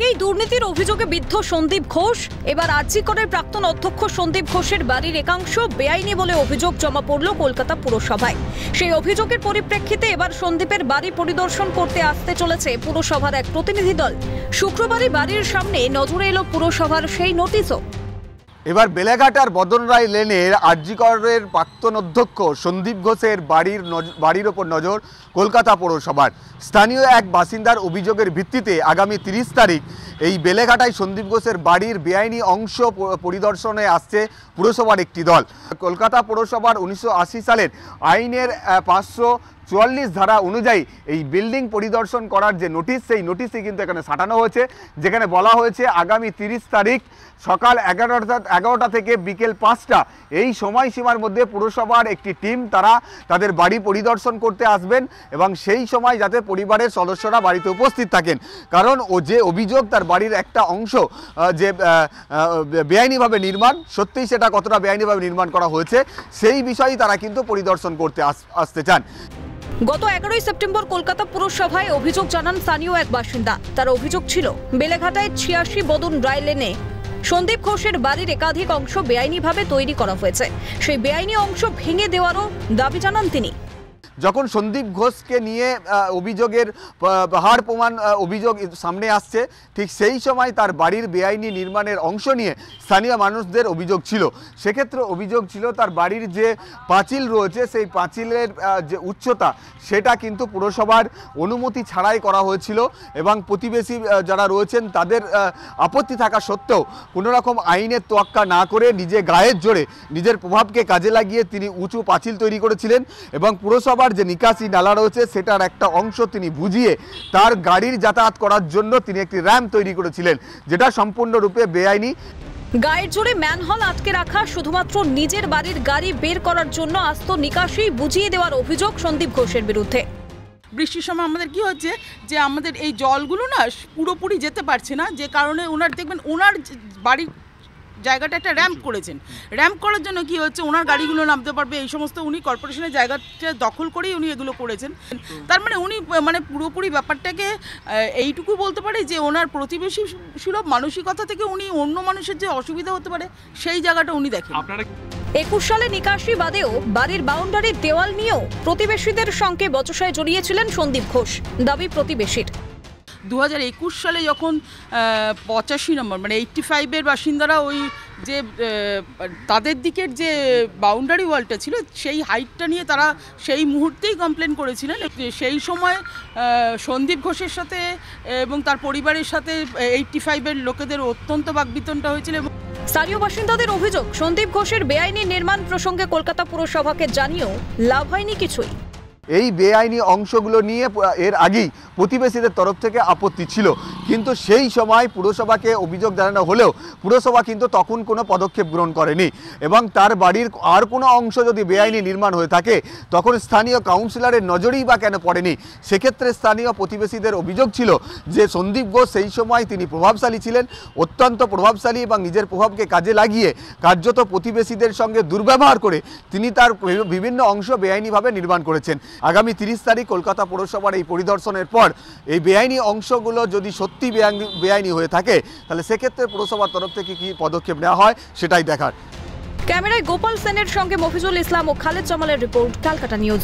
আগেই দুর্নীতির অভিযোগে বিদ্ধ সন্দীপ ঘোষ, এবার আরজি করের প্রাক্তন অধ্যক্ষ সন্দীপ ঘোষের বাড়ির একাংশ বেআইনি বলে অভিযোগ জমা পড়ল কলকাতা পুরসভায়। সেই অভিযোগের পরিপ্রেক্ষিতে এবার সন্দীপের বাড়ি পরিদর্শন করতে আসতে চলেছে পুরসভার এক প্রতিনিধি দল। শুক্রবারই বাড়ির সামনে নজরে এলো পুরসভার সেই নোটিশও। এবার বেলেঘাটার বদন রায় লেনের আরজি করের প্রাক্তন অধ্যক্ষ সন্দীপ ঘোষের বাড়ির ওপর নজর কলকাতা পৌরসভার। স্থানীয় এক বাসিন্দার অভিযোগের ভিত্তিতে আগামী 30 তারিখ এই বেলেঘাটায় সন্দীপ ঘোষের বাড়ির বেআইনি অংশ পরিদর্শনে আসছে পুরসভার একটি দল। কলকাতা পৌরসভার 1980 সালের আইনের 544 ধারা অনুযায়ী এই বিল্ডিং পরিদর্শন করার যে নোটিশ, সেই নোটিশই কিন্তু এখানে সাঁটানো হয়েছে, যেখানে বলা হয়েছে আগামী 30 তারিখ সকাল 11টা থেকে বিকেল 5টা এই সময়সীমার মধ্যে পুরসভার একটি টিম তারা তাদের বাড়ি পরিদর্শন করতে আসবেন এবং সেই সময় যাতে পরিবারের সদস্যরা বাড়িতে উপস্থিত থাকেন। কারণ ও যে অভিযোগ তার বাড়ির একটা অংশ যে বেআইনিভাবে নির্মাণ, সত্যিই সেটা কতটা বেআইনিভাবে নির্মাণ করা হয়েছে সেই বিষয়েই তারা কিন্তু পরিদর্শন করতে আসতে চান। গত 11ই সেপ্টেম্বর কলকাতা পুরসভায় অভিযোগ জানান স্থানীয় এক বাসিন্দা। তার অভিযোগ ছিল বেলেঘাটায় 86 বদন রায় লেনে সন্দীপ ঘোষের বাড়ির একাধিক অংশ বেআইনিভাবে তৈরি করা হয়েছে। সেই বেআইনি অংশ ভেঙে দেওয়ারও দাবি জানান তিনি। যখন সন্দীপ ঘোষকে নিয়ে অভিযোগের পাহাড় প্রমাণ অভিযোগ সামনে আসছে, ঠিক সেই সময় তার বাড়ির বেআইনি নির্মাণের অংশ নিয়ে স্থানীয় মানুষদের অভিযোগ ছিল। সেক্ষেত্রে অভিযোগ ছিল তার বাড়ির যে পাঁচিল রয়েছে সেই পাঁচিলের যে উচ্চতা সেটা কিন্তু পুরসভার অনুমতি ছাড়াই করা হয়েছিল এবং প্রতিবেশী যারা রয়েছেন তাদের আপত্তি থাকা সত্ত্বেও কোনো রকম আইনের তোয়াক্কা না করে নিজে গায়ের জোরে নিজের প্রভাবকে কাজে লাগিয়ে তিনি উঁচু পাঁচিল তৈরি করেছিলেন এবং পুরসভার যে নিকাশি নালা রয়েছে সেটার একটা অংশ তিনি বুঝিয়ে তার গাড়ির যাতায়াত করার জন্য তিনি একটি র্যাম্প তৈরি করেছিলেন, যেটা সম্পূর্ণরূপে বেআইনি। গায়ের জোরে ম্যানহোল আটকে রাখা, শুধুমাত্র নিজের বাড়ির গাড়ি বের করার জন্য আস্ত নিকাশি বুঝিয়ে দেওয়ার অভিযোগ সন্দীপ ঘোষের বিরুদ্ধে। বৃষ্টির সময় আমাদের কি হচ্ছে যে আমাদের এই জলগুলো না পুরোপুরি যেতে পারছে না, যে কারণে ওনার দেখবেন ওনার বাড়ির জায়গাটা একটা র্যাম্প করেছেন। র্যাম্প করার জন্য কি হচ্ছে ওনার গাড়িগুলো নামতে পারবে, এই সমস্ত উনি কর্পোরেশনের জায়গাটা দখল করেই উনি এগুলো করেছেন। তার মানে উনি পুরোপুরি ব্যাপারটাকে এইটুকু বলতে পারে যে ওনার প্রতিবেশী সুলভ মানসিকতা থেকে উনি অন্য মানুষের যে অসুবিধা হতে পারে সেই জায়গাটা উনি দেখেন। 21 সালে নিকাশি বাদেও বাড়ির বাউন্ডারির দেওয়াল নিয়েও প্রতিবেশীদের সঙ্গে বচসায় জড়িয়েছিলেন সন্দীপ ঘোষ, দাবি প্রতিবেশীর। 2021 সালে যখন 85 নম্বর 85-এর বাসিন্দারা ওই যে তাদের দিকের যে বাউন্ডারি ওয়ালটা ছিল সেই হাইটটা নিয়ে তারা সেই মুহূর্তেই কমপ্লেন করেছিলেন। সেই সময় সন্দীপ ঘোষের সাথে এবং তার পরিবারের সাথে 85-এর লোকেদের অত্যন্ত বাকবিতণ্ডা হয়েছিল। স্থানীয় বাসিন্দাদের অভিযোগ, সন্দীপ ঘোষের বেআইনি নির্মাণ প্রসঙ্গে কলকাতা পুরসভাকে জানিয়েও লাভ হয়নি কিছুই। এই বেআইনি অংশগুলো নিয়ে এর আগেই প্রতিবেশীদের তরফ থেকে আপত্তি ছিল, কিন্তু সেই সময় পুরসভাকে অভিযোগ জানানো হলেও পুরসভা কিন্তু তখন কোনো পদক্ষেপ গ্রহণ করেনি এবং তার বাড়ির আর কোনো অংশ যদি বেআইনি নির্মাণ হয়ে থাকে তখন স্থানীয় কাউন্সিলরের নজরেই বা কেন পড়েনি। সেক্ষেত্রে স্থানীয় প্রতিবেশীদের অভিযোগ ছিল যে সন্দীপ ঘোষ সেই সময় তিনি প্রভাবশালী ছিলেন, অত্যন্ত প্রভাবশালী, এবং নিজের প্রভাবকে কাজে লাগিয়ে কার্যত প্রতিবেশীদের সঙ্গে দুর্ব্যবহার করে তিনি তার বিভিন্ন অংশ বেআইনিভাবে নির্মাণ করেছেন। আগামী 30 তারিখ কলকাতা পৌরসভার এই পরিদর্শনের পর এই বেআইনি অংশগুলো যদি সত্যি বেআইনি হয়ে থাকে তাহলে সেক্ষেত্রে পুরসভার তরফ থেকে কি পদক্ষেপ নেওয়া হয় সেটাই দেখার। ক্যামেরায় গোপাল সেনের সঙ্গে মফিজুল ইসলাম ও খালেদ জামালের রিপোর্ট, ক্যালকাটা নিউজ।